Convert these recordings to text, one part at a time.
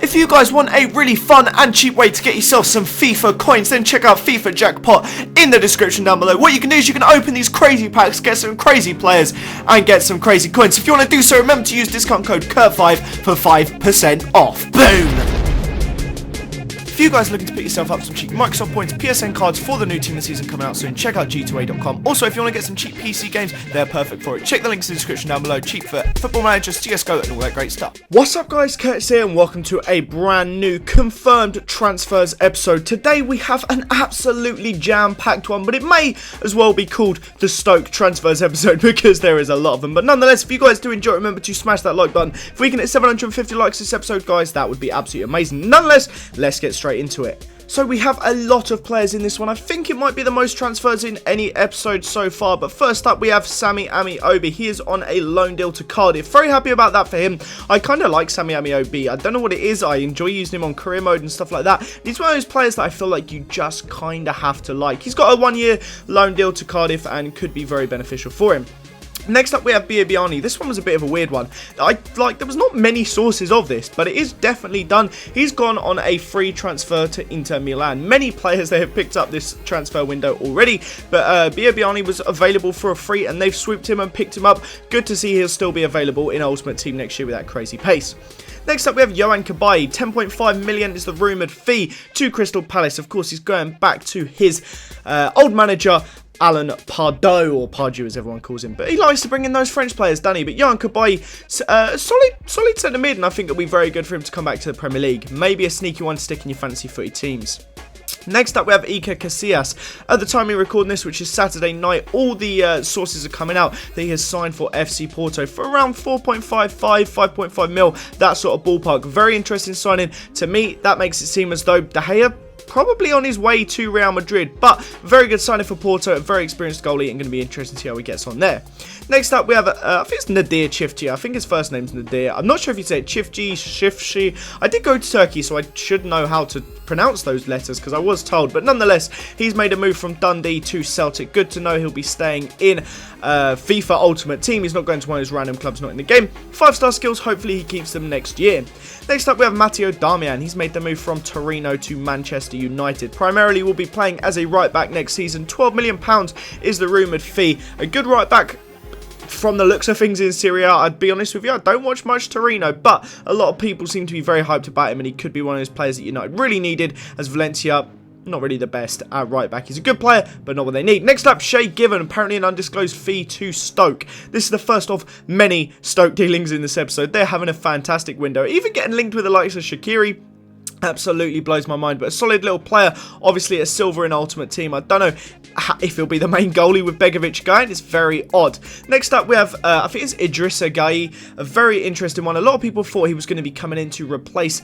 If you guys want a really fun and cheap way to get yourself some FIFA coins, then check out FIFA Jackpot in the description down below. What you can do is you can open these crazy packs, get some crazy players, and get some crazy coins. If you want to do so, remember to use discount code KURT5 for 5% off. Boom! If you guys are looking to pick yourself up some cheap Microsoft points, PSN cards for the new team this season coming out soon, check out g2a.com. Also, if you want to get some cheap PC games, they're perfect for it. Check the links in the description down below. Cheap for Football Manager, CSGO, and all that great stuff. What's up, guys? Curtis here, and welcome to a brand new confirmed transfers episode. Today we have an absolutely jam-packed one, but it may as well be called the Stoke transfers episode because there is a lot of them. But nonetheless, if you guys do enjoy it, remember to smash that like button. If we can hit 750 likes this episode, guys, that would be absolutely amazing. Nonetheless, let's get straight into it. So we have a lot of players in this one. I think it might be the most transfers in any episode so far. But first up, we have Sammy Ameobi. He is on a loan deal to Cardiff. Very happy about that for him. I kind of like Sammy Ameobi. I don't know what it is. I enjoy using him on career mode and stuff like that. He's one of those players that I feel like you just kind of have to like. He's got a 1-year loan deal to Cardiff and could be very beneficial for him. Next up, we have Biani. This one was a bit of a weird one. There was not many sources of this, but it is definitely done. He's gone on a free transfer to Inter Milan. Many players they have picked up this transfer window already, but Biani was available for a free, and they've swooped him and picked him up. Good to see he'll still be available in Ultimate Team next year with that crazy pace. Next up, we have Cabaye. 10.5 million is the rumoured fee to Crystal Palace. Of course, he's going back to his old manager, Alan Pardew, or Pardew as everyone calls him. But he likes to bring in those French players, doesn't he? But Cabaye, solid centre mid, and I think it'll be very good for him to come back to the Premier League. Maybe a sneaky one to stick in your fantasy footy teams. Next up, we have Casillas. At the time we're recording this, which is Saturday night, all the sources are coming out that he has signed for FC Porto for around 4.55, 5.5 mil, that sort of ballpark. Very interesting signing. To me, that makes it seem as though De Gea probably on his way to Real Madrid, but very good signing for Porto, a very experienced goalie, and going to be interesting to see how he gets on there. Next up, we have, I think it's Nadir Çiftçi. I think his first name's Nadir. I'm not sure if you say it Çiftçi, Çiftçi. I did go to Turkey, so I should know how to pronounce those letters because I was told. But nonetheless, he's made a move from Dundee to Celtic. Good to know he'll be staying in FIFA Ultimate Team. He's not going to one of those random clubs not in the game. 5-star skills. Hopefully, he keeps them next year. Next up, we have Matteo Darmian. He's made the move from Torino to Manchester United. Primarily, will be playing as a right-back next season. £12 million is the rumoured fee. A good right-back from the looks of things in Serie A. I'd be honest with you, I don't watch much Torino, but a lot of people seem to be very hyped about him, and he could be one of those players that United really needed, as Valencia, not really the best at right back. He's a good player, but not what they need. Next up, Shay Given, apparently an undisclosed fee to Stoke. This is the first of many Stoke dealings in this episode. They're having a fantastic window, even getting linked with the likes of Shaqiri. Absolutely blows my mind, but a solid little player. Obviously a silver in Ultimate Team. I don't know if he'll be the main goalie with Begovic going. It's very odd. Next up, we have, I think it's Idrissa Gueye, a very interesting one. A lot of people thought he was going to be coming in to replace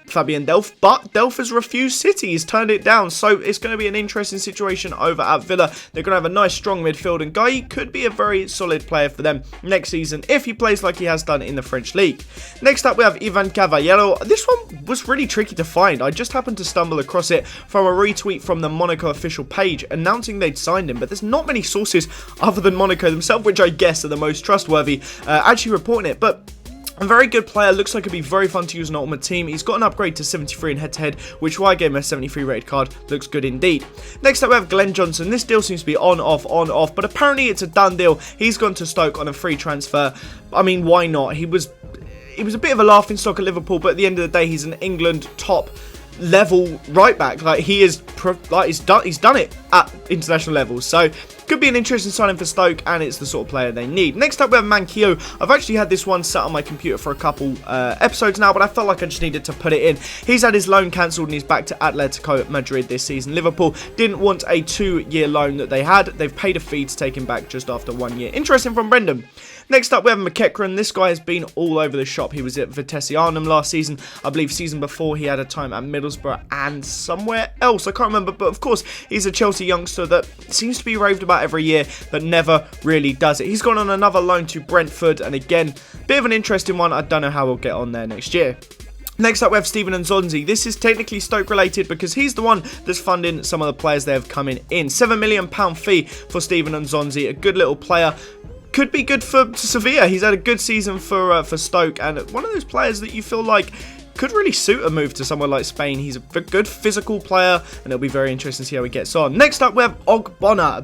Fabian Delph, but Delph has refused City. He's turned it down, so it's going to be an interesting situation over at Villa. They're going to have a nice strong midfield, and Gueye could be a very solid player for them next season if he plays like he has done in the French League. Next up, we have Ivan Cavallero. This one was really tricky to find. I just happened to stumble across it from a retweet from the Monaco official page announcing they'd signed him, but there's not many sources other than Monaco themselves, which I guess are the most trustworthy, actually reporting it. But a very good player, looks like it'd be very fun to use in Ultimate Team. He's got an upgrade to 73 in head-to-head, which why I gave him a 73 rated card, looks good indeed. Next up, we have Glenn Johnson. This deal seems to be on, off, but apparently it's a done deal. He's gone to Stoke on a free transfer. I mean, why not? He was a bit of a laughing stock at Liverpool, but at the end of the day, he's an England top level right back. Like, he's done it at international levels, so could be an interesting signing for Stoke, and it's the sort of player they need. Next up, we have Keogh. I've actually had this one sat on my computer for a couple episodes now, but I felt like I just needed to put it in. He's had his loan cancelled, and he's back to Atletico Madrid this season. Liverpool didn't want a 2-year loan that they had. They've paid a fee to take him back just after 1 year. Interesting from Brendan. Next up, we have McCarron. This guy has been all over the shop. He was at Vitesse Arnhem last season. I believe season before he had a time at Middlesbrough and somewhere else. I can't remember, but of course, he's a Chelsea youngster that seems to be raved about every year, but never really does it. He's gone on another loan to Brentford, and again, bit of an interesting one. I don't know how he'll get on there next year. Next up, we have HandsonZ. This is technically Stoke related because he's the one that's funding some of the players they have coming in. £7 million fee for HandsonZ, a good little player. could be good for Sevilla. He's had a good season for Stoke, and one of those players that you feel like could really suit a move to somewhere like Spain. He's a good physical player, and it'll be very interesting to see how he gets on. Next up, we have Ogbonna, a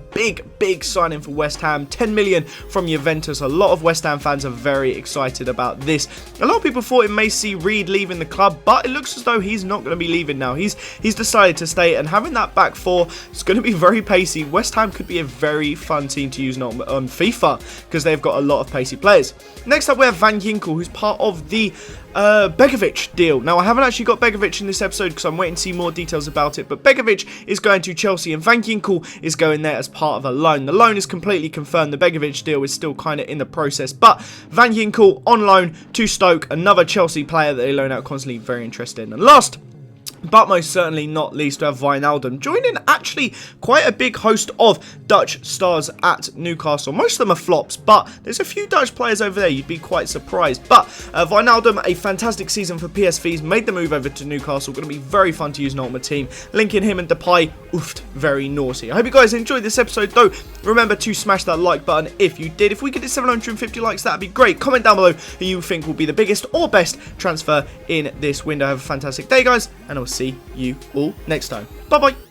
big signing for West Ham, 10 million from Juventus. A lot of West Ham fans are very excited about this. A lot of people thought it may see Reed leaving the club, but it looks as though he's not going to be leaving now. He's decided to stay, and having that back four is going to be very pacey. West Ham could be a very fun team to use on FIFA, because they've got a lot of pacey players. Next up, we have Van Ginkel, who's part of the Begovic deal. Now, I haven't actually got Begovic in this episode because I'm waiting to see more details about it, but Begovic is going to Chelsea and Van Ginkel is going there as part of a loan. The loan is completely confirmed. The Begovic deal is still kind of in the process, but Van Ginkel on loan to Stoke, another Chelsea player that they loan out constantly, very interesting. And last, but most certainly not least, we have Wijnaldum joining actually quite a big host of Dutch stars at Newcastle. Most of them are flops, but there's a few Dutch players over there. You'd be quite surprised. But Wijnaldum, a fantastic season for PSV's, made the move over to Newcastle. Going to be very fun to use in Ultimate Team. Linking him and Depay, oofed, very naughty. I hope you guys enjoyed this episode, though. Remember to smash that like button if you did. If we get to 750 likes, that'd be great. Comment down below who you think will be the biggest or best transfer in this window. Have a fantastic day, guys, and I'll see you all next time. Bye bye.